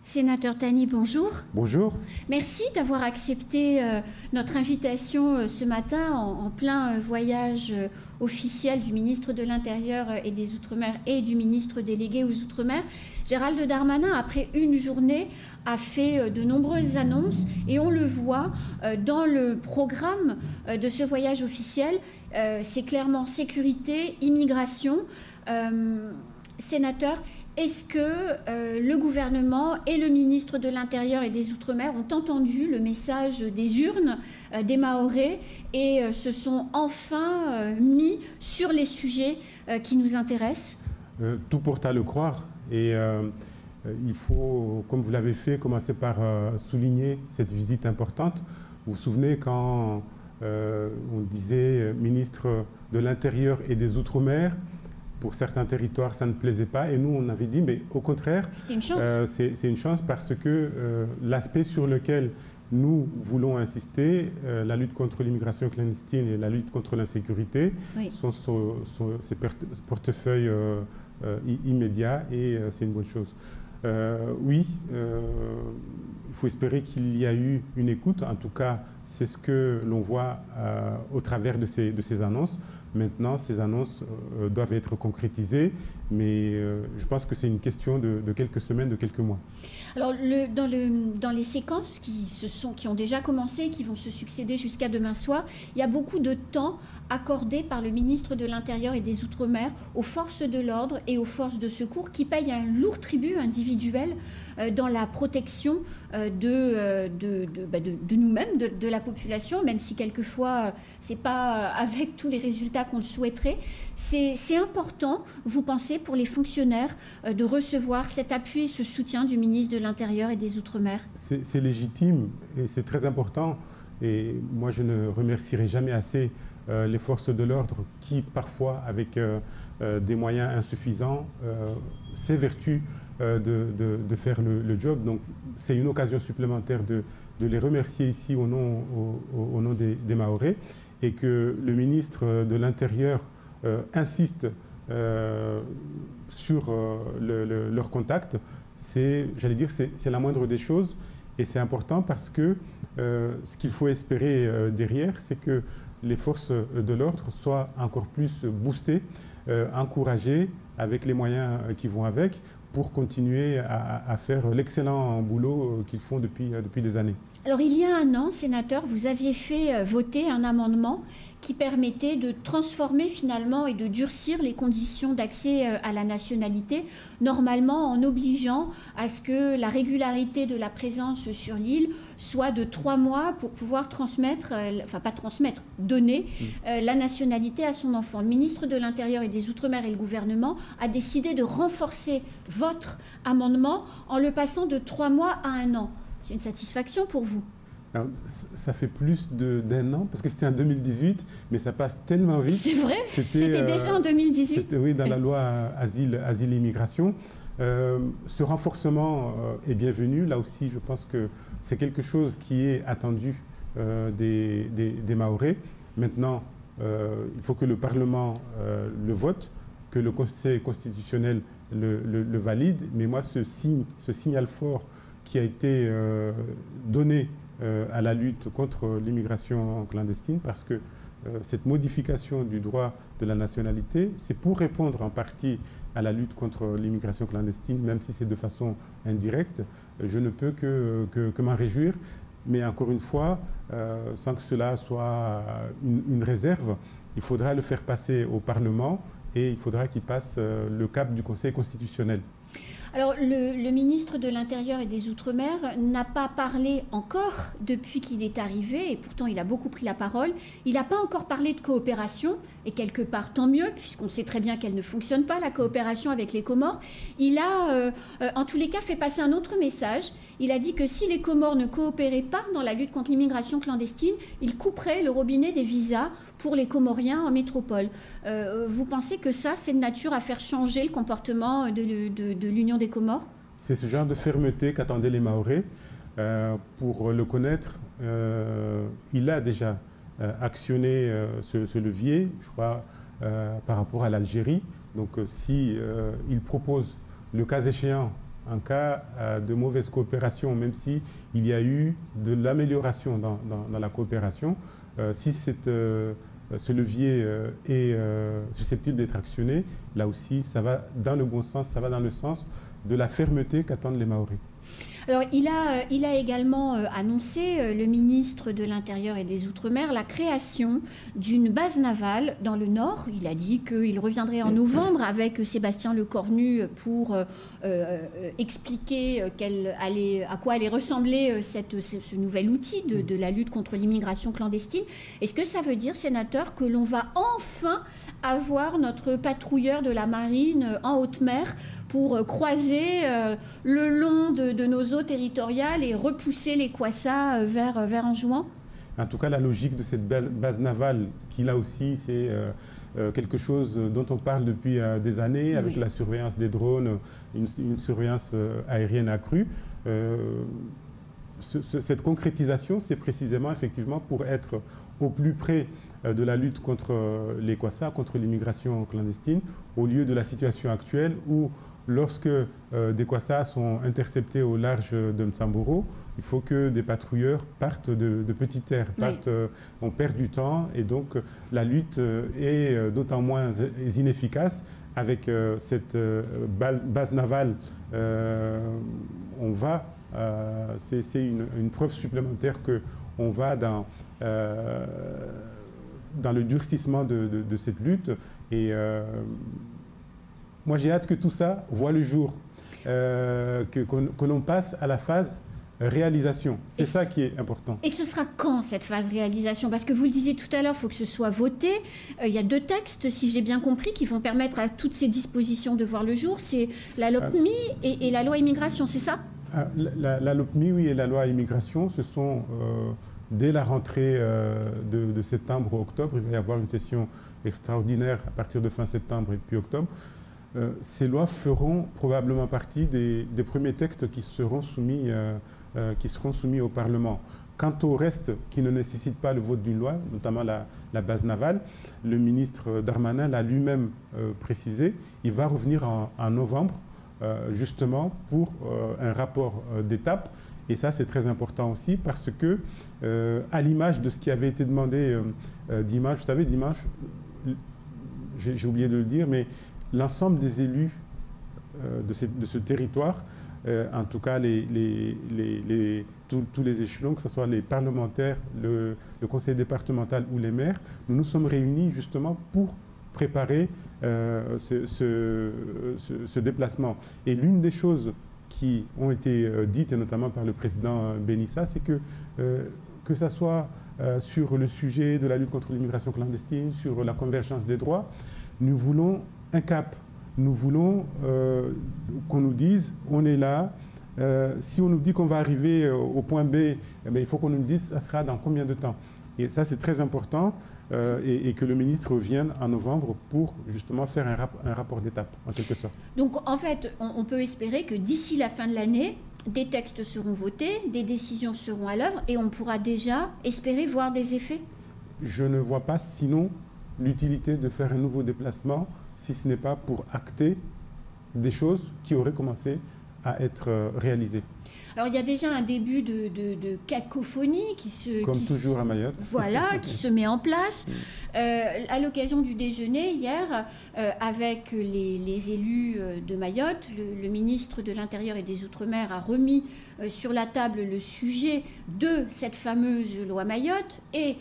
Sénateur Tani, bonjour. Bonjour. Merci d'avoir accepté notre invitation ce matin en plein voyage officiel du ministre de l'Intérieur et des Outre-mer et du ministre délégué aux Outre-mer. Gérald Darmanin, après une journée, a fait de nombreuses annonces et on le voit dans le programme de ce voyage officiel. C'est clairement sécurité, immigration. Sénateur, est-ce que le gouvernement et le ministre de l'Intérieur et des Outre-mer ont entendu le message des urnes des Mahorais et se sont enfin mis sur les sujets qui nous intéressent? Tout porte à le croire et il faut, comme vous l'avez fait, commencer par souligner cette visite importante. Vous vous souvenez quand on disait ministre de l'Intérieur et des Outre-mer? Pour certains territoires, ça ne plaisait pas. Et nous, on avait dit, mais au contraire, c'est une chance. C'est une chance parce que l'aspect sur lequel nous voulons insister, la lutte contre l'immigration clandestine et la lutte contre l'insécurité, oui, sont ces portefeuilles immédiats et c'est une bonne chose. Oui, il faut espérer qu'il y a eu une écoute. En tout cas, c'est ce que l'on voit au travers de ces annonces. Maintenant, ces annonces doivent être concrétisées, mais je pense que c'est une question de quelques semaines, de quelques mois. Alors, dans les séquences qui ont déjà commencé et qui vont se succéder jusqu'à demain soir, il y a beaucoup de temps accordé par le ministre de l'Intérieur et des Outre-mer aux forces de l'ordre et aux forces de secours qui payent un lourd tribut individuel dans la protection de nous-mêmes, de la population, même si quelquefois ce n'est pas avec tous les résultats qu'on le souhaiterait. C'est important, vous pensez, pour les fonctionnaires de recevoir cet appui et ce soutien du ministre de l'Intérieur et des Outre-mer? C'est légitime et c'est très important. Et moi, je ne remercierai jamais assez les forces de l'ordre qui, parfois, avec des moyens insuffisants, s'évertuent de faire le job. Donc, c'est une occasion supplémentaire de les remercier ici au nom des Mahorais et que le ministre de l'Intérieur insiste sur leur contact. J'allais dire, c'est la moindre des choses. Et c'est important parce que ce qu'il faut espérer derrière, c'est que les forces de l'ordre soient encore plus boostées, encouragées avec les moyens qui vont avec pour continuer à faire l'excellent boulot qu'ils font depuis des années. Alors il y a un an, sénateur, vous aviez fait voter un amendement qui permettait de transformer finalement et de durcir les conditions d'accès à la nationalité, normalement en obligeant à ce que la régularité de la présence sur l'île soit de 3 mois pour pouvoir donner la nationalité à son enfant. Le ministre de l'Intérieur et des Outre-mer et le gouvernement a décidé de renforcer votre amendement en le passant de 3 mois à 1 an. C'est une satisfaction pour vous? Alors, ça fait plus d'un an, parce que c'était en 2018, mais ça passe tellement vite. C'est vrai, c'était déjà en 2018. Oui, dans la loi Asile et Immigration. Ce renforcement est bienvenu. Là aussi, je pense que c'est quelque chose qui est attendu des Mahorais. Maintenant, il faut que le Parlement le vote, que le Conseil constitutionnel le valide. Mais moi, ce signal fort qui a été donné à la lutte contre l'immigration clandestine, parce que cette modification du droit de la nationalité, c'est pour répondre en partie à la lutte contre l'immigration clandestine, même si c'est de façon indirecte. Je ne peux que m'en réjouir, mais encore une fois, sans que cela soit une réserve, il faudra le faire passer au Parlement et il faudra qu'il passe le cap du Conseil constitutionnel. Alors, le ministre de l'Intérieur et des Outre-mer n'a pas parlé encore depuis qu'il est arrivé, et pourtant il a beaucoup pris la parole. Il n'a pas encore parlé de coopération, et quelque part tant mieux, puisqu'on sait très bien qu'elle ne fonctionne pas, la coopération avec les Comores. Il a, en tous les cas, fait passer un autre message. Il a dit que si les Comores ne coopéraient pas dans la lutte contre l'immigration clandestine, il couperait le robinet des visas pour les Comoriens en métropole. Vous pensez que ça, c'est de nature à faire changer le comportement de l'Union des Comores? C'est ce genre de fermeté qu'attendaient les Mahorais. Pour le connaître, il a déjà actionné ce levier, je crois, par rapport à l'Algérie. Donc si il propose, le cas échéant, en cas de mauvaise coopération, même s'il y a eu de l'amélioration dans la coopération, si ce levier est susceptible d'être actionné, là aussi, ça va dans le bon sens, ça va dans le sens de la fermeté qu'attendent les Mahorais. Alors, il a également annoncé, le ministre de l'Intérieur et des Outre-mer, la création d'une base navale dans le Nord. Il a dit qu'il reviendrait en novembre avec Sébastien Lecornu pour expliquer à quoi allait ressembler ce nouvel outil de la lutte contre l'immigration clandestine. Est-ce que ça veut dire, sénateur, que l'on va enfin avoir notre patrouilleur de la marine en haute mer pour croiser le long de nos eaux territoriales et repousser les Kwassa vers Anjouan? En tout cas, la logique de cette base navale, qui là aussi, c'est quelque chose dont on parle depuis des années, avec la surveillance des drones, une surveillance aérienne accrue. Cette concrétisation, c'est précisément, effectivement, pour être au plus près de la lutte contre les Kwassa, contre l'immigration clandestine, au lieu de la situation actuelle où, lorsque des Kwassa sont interceptés au large de Mtsamboro, il faut que des patrouilleurs partent de petite air, on perd du temps, et donc la lutte est d'autant moins inefficace. Avec cette base navale, on va, c'est une preuve supplémentaire qu'on va dans le durcissement de cette lutte. Et moi, j'ai hâte que tout ça voit le jour, que l'on passe à la phase réalisation. C'est ça qui est important. Et ce sera quand, cette phase réalisation? Parce que vous le disiez tout à l'heure, il faut que ce soit voté. Il y a 2 textes, si j'ai bien compris, qui vont permettre à toutes ces dispositions de voir le jour. C'est la LOPMI et la loi immigration, c'est ça? La LOPMI, oui, et la loi immigration, ce sont... dès la rentrée de septembre ou octobre, il va y avoir une session extraordinaire à partir de fin septembre et puis octobre. Ces lois feront probablement partie des premiers textes qui seront soumis au Parlement. Quant au reste qui ne nécessite pas le vote d'une loi, notamment la base navale, le ministre Darmanin l'a lui-même précisé, il va revenir en novembre, justement pour un rapport d'étape. Et ça, c'est très important aussi parce que, à l'image de ce qui avait été demandé dimanche, vous savez, dimanche, j'ai oublié de le dire, mais l'ensemble des élus de ce territoire, en tout cas tous les échelons, que ce soit les parlementaires, le conseil départemental ou les maires, nous nous sommes réunis justement pour préparer ce déplacement. Et l'une des choses qui ont été dites, et notamment par le président Benissa, c'est que ce soit sur le sujet de la lutte contre l'immigration clandestine, sur la convergence des droits, nous voulons un cap. Nous voulons qu'on nous dise, on est là. Si on nous dit qu'on va arriver au point B, eh bien, il faut qu'on nous dise, ça sera dans combien de temps. Et ça, c'est très important, et que le ministre vienne en novembre pour justement faire un rapport d'étape, en quelque sorte. Donc, en fait, on peut espérer que d'ici la fin de l'année, des textes seront votés, des décisions seront à l'œuvre, et on pourra déjà espérer voir des effets? Je ne vois pas, sinon, l'utilité de faire un nouveau déplacement, si ce n'est pas pour acter des choses qui auraient commencé à être réalisées. Alors, il y a déjà un début de cacophonie qui se... Comme toujours à Mayotte. Voilà, qui se met en place. À l'occasion du déjeuner hier, avec les élus de Mayotte, le ministre de l'Intérieur et des Outre-mer a remis sur la table le sujet de cette fameuse loi Mayotte. Et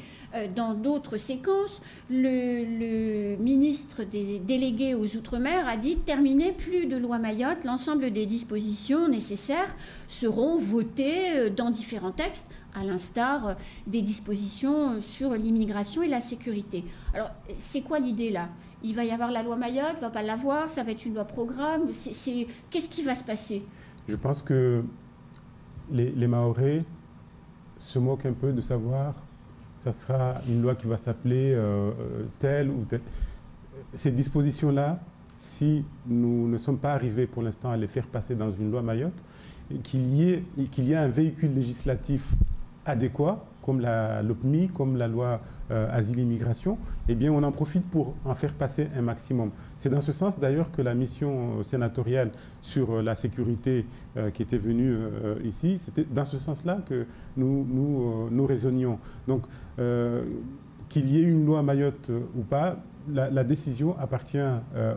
dans d'autres séquences, le ministre des délégués aux Outre-mer a dit terminer, plus de loi Mayotte, l'ensemble des dispositions nécessaires seront votées dans différents textes, à l'instar des dispositions sur l'immigration et la sécurité. Alors, c'est quoi l'idée là? Il va y avoir la loi Mayotte, il ne va pas l'avoir, ça va être une loi programme. Qu'est-ce qui va se passer? Je pense que les Mahorais se moquent un peu de savoir ça sera une loi qui va s'appeler telle ou telle. Ces dispositions-là, si nous ne sommes pas arrivés pour l'instant à les faire passer dans une loi Mayotte, qu'il y ait un véhicule législatif adéquat, comme la LOPMI, comme la loi Asile-Immigration, eh bien, on en profite pour en faire passer un maximum. C'est dans ce sens, d'ailleurs, que la mission sénatoriale sur la sécurité qui était venue ici, c'était dans ce sens-là que nous raisonnions. Donc, qu'il y ait une loi Mayotte ou pas, la décision appartient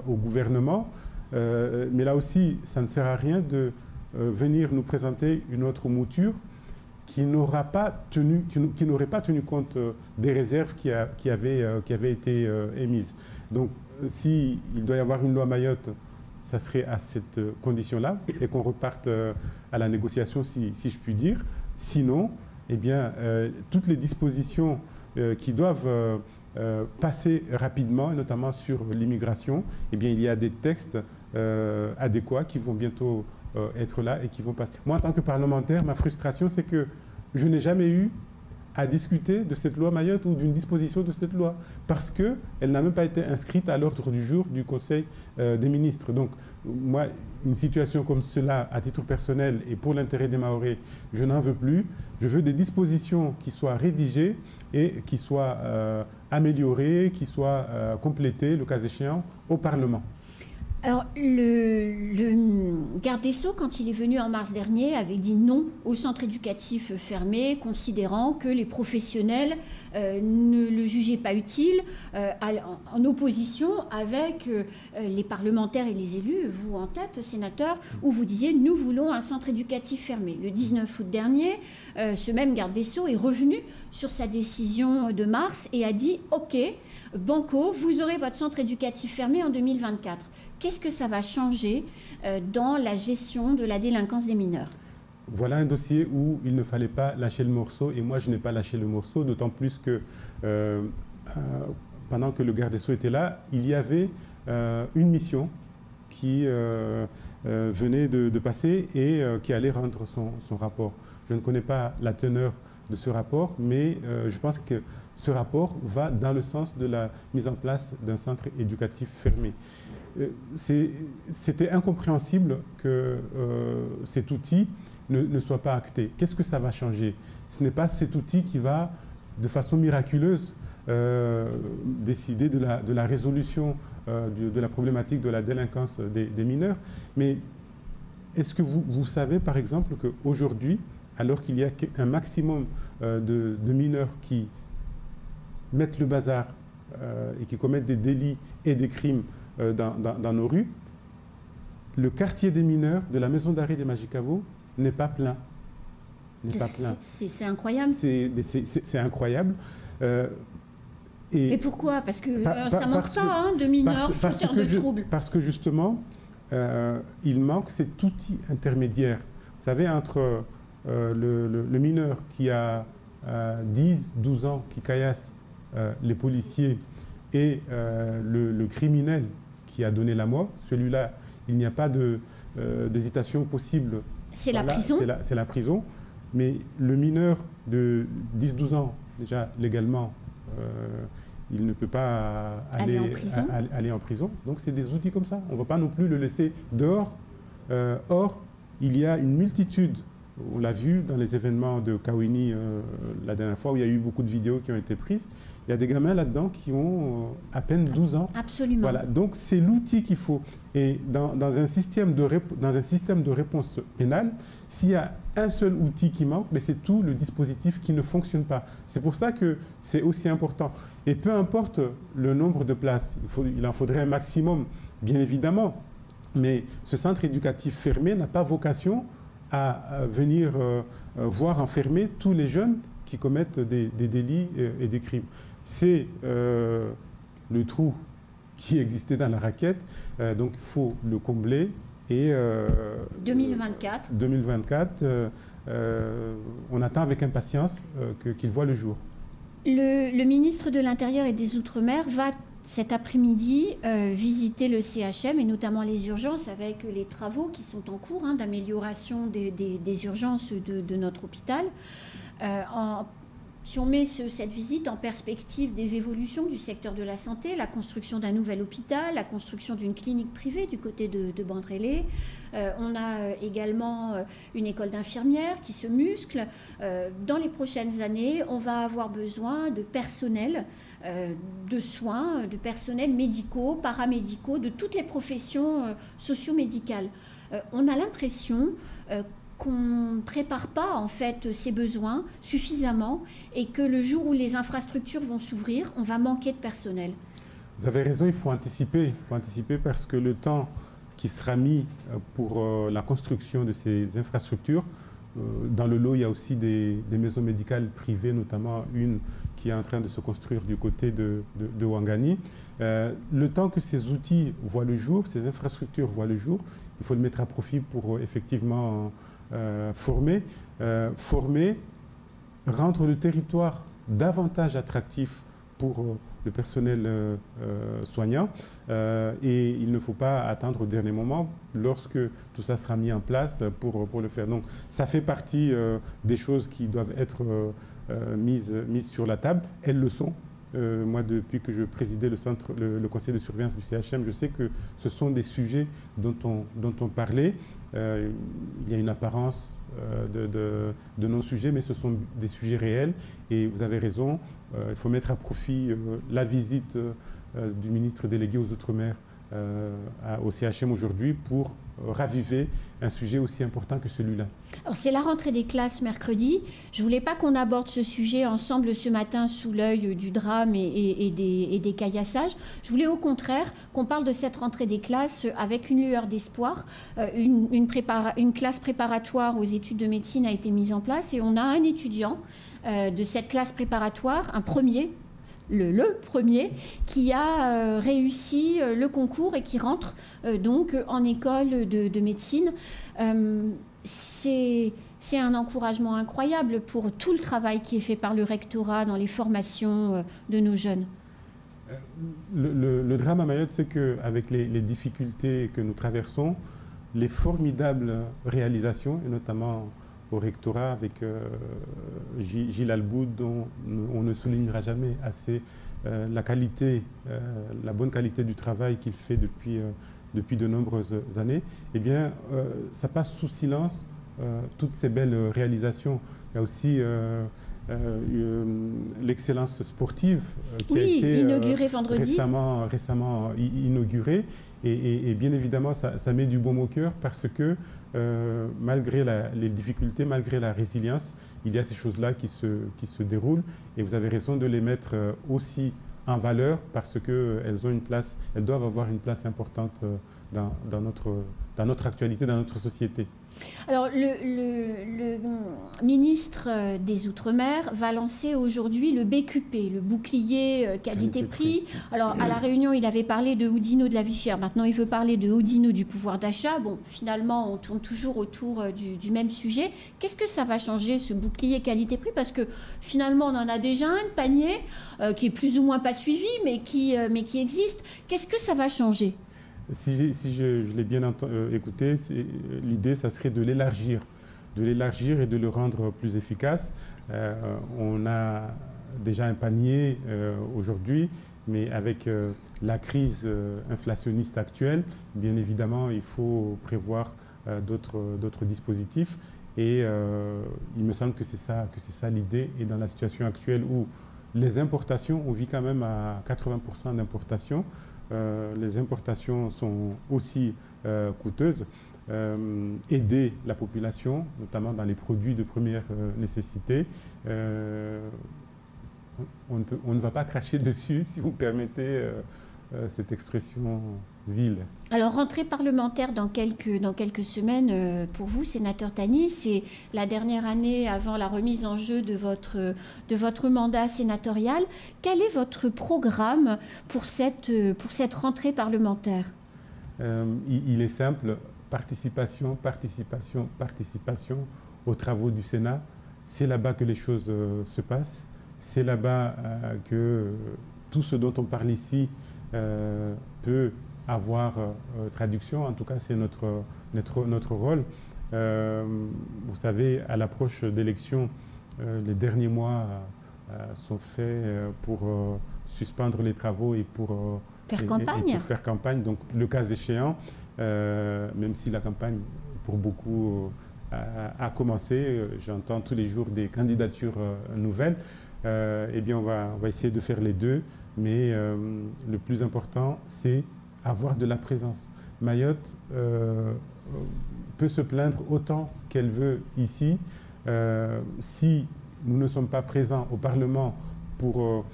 au gouvernement. Mais là aussi, ça ne sert à rien de venir nous présenter une autre mouture qui n'aurait pas tenu compte des réserves qui avaient été émises. Donc, s'il doit y avoir une loi Mayotte, ça serait à cette condition-là et qu'on reparte à la négociation, si je puis dire. Sinon, eh bien, toutes les dispositions qui doivent passer rapidement, notamment sur l'immigration, eh bien, il y a des textes adéquats qui vont bientôt être là et qui vont passer. Moi, en tant que parlementaire, ma frustration, c'est que je n'ai jamais eu à discuter de cette loi Mayotte ou d'une disposition de cette loi, parce qu'elle n'a même pas été inscrite à l'ordre du jour du Conseil des ministres. Donc, moi, une situation comme cela, à titre personnel et pour l'intérêt des Mahorais, je n'en veux plus. Je veux des dispositions qui soient rédigées et qui soient améliorées, qui soient complétées, le cas échéant, au Parlement. Alors, le garde des Sceaux, quand il est venu en mars dernier, avait dit non au centre éducatif fermé, considérant que les professionnels ne le jugeaient pas utile, en opposition avec les parlementaires et les élus, vous en tête, sénateur, où vous disiez « nous voulons un centre éducatif fermé ». Le 19 août dernier, ce même garde des Sceaux est revenu sur sa décision de mars et a dit « ok, banco, vous aurez votre centre éducatif fermé en 2024 ». Qu'est-ce que ça va changer dans la gestion de la délinquance des mineurs? Voilà un dossier où il ne fallait pas lâcher le morceau, et moi je n'ai pas lâché le morceau, d'autant plus que pendant que le garde des Sceaux était là, il y avait une mission qui venait de passer et qui allait rendre son rapport. Je ne connais pas la teneur de ce rapport, mais je pense que ce rapport va dans le sens de la mise en place d'un centre éducatif fermé. C'était incompréhensible que cet outil ne soit pas acté. Qu'est-ce que ça va changer? Ce n'est pas cet outil qui va, de façon miraculeuse, décider de la résolution de la problématique de la délinquance des mineurs. Mais est-ce que vous savez, par exemple, qu'aujourd'hui, alors qu'il y a un maximum de mineurs qui mettent le bazar et qui commettent des délits et des crimes dans nos rues, le quartier des mineurs de la maison d'arrêt des Majicavo n'est pas plein. C'est incroyable. C'est incroyable. Et pourquoi? Parce que ça ne manque pas de mineurs fauteurs de troubles. Parce que justement, il manque cet outil intermédiaire. Vous savez, entre le mineur qui a 10, 12 ans, qui caillasse les policiers, et le criminel qui a donné la mort, celui-là, il n'y a pas d'hésitation possible. C'est la prison. C'est la prison. Mais le mineur de 10-12 ans, déjà légalement, il ne peut pas aller en prison. Donc c'est des outils comme ça. On ne va pas non plus le laisser dehors. Or, il y a une multitude, on l'a vu dans les événements de Kawini la dernière fois, où il y a eu beaucoup de vidéos qui ont été prises. Il y a des gamins là-dedans qui ont à peine 12 ans. Absolument. Voilà. Donc c'est l'outil qu'il faut. Et dans un système de réponse pénale, s'il y a un seul outil qui manque, c'est tout le dispositif qui ne fonctionne pas. C'est pour ça que c'est aussi important. Et peu importe le nombre de places, il en faudrait un maximum, bien évidemment. Mais ce centre éducatif fermé n'a pas vocation à venir voir enfermer tous les jeunes qui commettent des délits et des crimes. C'est le trou qui existait dans la raquette, donc il faut le combler. Et 2024, on attend avec impatience qu'il voit le jour. Le ministre de l'Intérieur et des Outre-mer va cet après-midi visiter le CHM et notamment les urgences avec les travaux qui sont en cours d'amélioration des urgences de notre hôpital. si on met cette visite en perspective des évolutions du secteur de la santé, la construction d'un nouvel hôpital, la construction d'une clinique privée du côté de Bandrélé, on a également une école d'infirmières qui se muscle. Dans les prochaines années, on va avoir besoin de personnel de soins, de personnels médicaux, paramédicaux, de toutes les professions socio-médicales. On a l'impression qu'on ne prépare pas en fait ces besoins suffisamment et que le jour où les infrastructures vont s'ouvrir, on va manquer de personnel. Vous avez raison, il faut anticiper parce que le temps qui sera mis pour la construction de ces infrastructures, dans le lot, il y a aussi des maisons médicales privées, notamment une qui est en train de se construire du côté de Ouangani. Le temps que ces outils voient le jour, ces infrastructures voient le jour, il faut le mettre à profit pour effectivement former, rendre le territoire davantage attractif pour le personnel soignant. Et il ne faut pas attendre au dernier moment lorsque tout ça sera mis en place pour le faire. Donc ça fait partie des choses qui doivent être mises sur la table. Elles le sont. Moi, depuis que je présidais le conseil de surveillance du CHM, je sais que ce sont des sujets dont on parlait. Il y a une apparence de non-sujets, mais ce sont des sujets réels. Et vous avez raison, il faut mettre à profit la visite du ministre délégué aux Outre-mer au CHM aujourd'hui pour raviver un sujet aussi important que celui-là. Alors c'est la rentrée des classes mercredi. Je ne voulais pas qu'on aborde ce sujet ensemble ce matin sous l'œil du drame et des caillassages. Je voulais au contraire qu'on parle de cette rentrée des classes avec une lueur d'espoir. Une classe préparatoire aux études de médecine a été mise en place et on a un étudiant de cette classe préparatoire, un premier, le premier, qui a réussi le concours et qui rentre donc en école de médecine. C'est un encouragement incroyable pour tout le travail qui est fait par le rectorat dans les formations de nos jeunes. Le drame à Mayotte, c'est qu'avec les difficultés que nous traversons, les formidables réalisations, et notamment au rectorat avec Gilles Alboud, dont on ne soulignera jamais assez la qualité, la bonne qualité du travail qu'il fait depuis de nombreuses années, eh bien, ça passe sous silence toutes ces belles réalisations. Il y a aussi l'excellence sportive qui a été inaugurée vendredi. récemment inaugurée. Et bien évidemment, ça met du baume au cœur parce que malgré les difficultés, malgré la résilience, il y a ces choses-là qui se déroulent. Et vous avez raison de les mettre aussi en valeur parce qu'elles ont une place, elles doivent avoir une place importante dans notre actualité, dans notre société. Alors, le ministre des Outre-mer va lancer aujourd'hui le BQP, le bouclier qualité-prix. Alors, à La Réunion, il avait parlé de Oudinot de la vie chère. Maintenant, il veut parler de Oudinot du pouvoir d'achat. Bon, finalement, on tourne toujours autour du même sujet. Qu'est-ce que ça va changer, ce bouclier qualité-prix? Parce que finalement, on en a déjà un de panier qui est plus ou moins pas suivi, mais qui existe. Qu'est-ce que ça va changer? Si je l'ai bien écouté, l'idée, ça serait de l'élargir et de le rendre plus efficace. On a déjà un panier aujourd'hui, mais avec la crise inflationniste actuelle, bien évidemment, il faut prévoir d'autres dispositifs. Et il me semble que c'est ça l'idée. Et dans la situation actuelle où les importations, on vit quand même à 80% d'importations, les importations sont aussi coûteuses. Aider la population, notamment dans les produits de première nécessité. On ne va pas cracher dessus, si vous permettez cette expression vile. Alors, rentrée parlementaire dans quelques semaines, pour vous, sénateur Tani, c'est la dernière année avant la remise en jeu de votre mandat sénatorial. Quel est votre programme pour cette rentrée parlementaire? Il est simple, participation, participation, participation aux travaux du Sénat. C'est là-bas que les choses se passent. C'est là-bas que tout ce dont on parle ici peut avoir traduction. En tout cas, c'est notre rôle. Vous savez, à l'approche d'élections, les derniers mois sont faits pour suspendre les travaux et pour faire campagne. Et pour faire campagne. Donc, le cas échéant, même si la campagne, pour beaucoup, a commencé, j'entends tous les jours des candidatures nouvelles, eh bien, on va essayer de faire les deux. Mais le plus important, c'est avoir de la présence. Mayotte peut se plaindre autant qu'elle veut ici. Si nous ne sommes pas présents au Parlement pour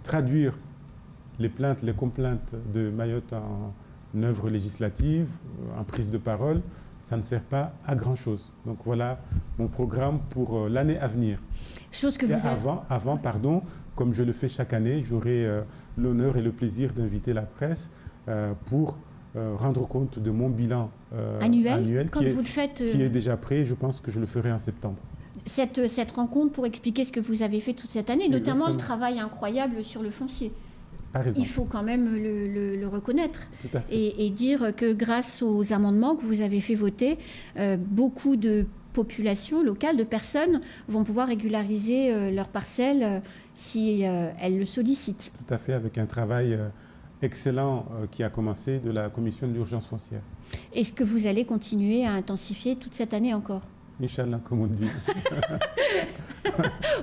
traduire les plaintes, les complaintes de Mayotte en œuvre législative, en prise de parole, ça ne sert pas à grand-chose. Donc voilà mon programme pour l'année à venir. Chose que vous Avant, pardon, comme je le fais chaque année, j'aurai l'honneur et le plaisir d'inviter la presse pour rendre compte de mon bilan annuel quand vous le faites, qui est déjà prêt. Je pense que je le ferai en septembre. Cette rencontre pour expliquer ce que vous avez fait toute cette année, notamment Exactement. le travail incroyable sur le foncier. Par exemple. Il faut quand même le reconnaître Tout à fait. et dire que grâce aux amendements que vous avez fait voter, beaucoup de populations locales, de personnes vont pouvoir régulariser leurs parcelles si elles le sollicitent. Tout à fait, avec un travail excellent qui a commencé de la commission de l'urgence foncière. Est-ce que vous allez continuer à intensifier toute cette année encore? Inch'Allah, comme on dit.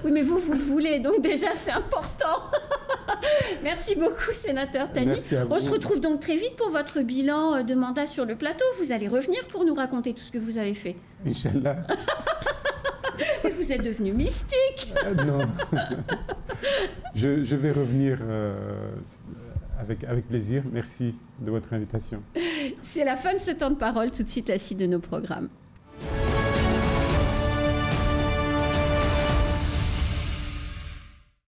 Oui, mais vous le voulez, donc déjà c'est important. Merci beaucoup, sénateur Tani. Merci à vous. On se retrouve donc très vite pour votre bilan de mandat sur le plateau. Vous allez revenir pour nous raconter tout ce que vous avez fait. Inch'Allah. Mais vous êtes devenu mystique. Non. Je vais revenir avec plaisir. Merci de votre invitation. C'est la fin de ce temps de parole. Tout de suite, la suite de nos programmes.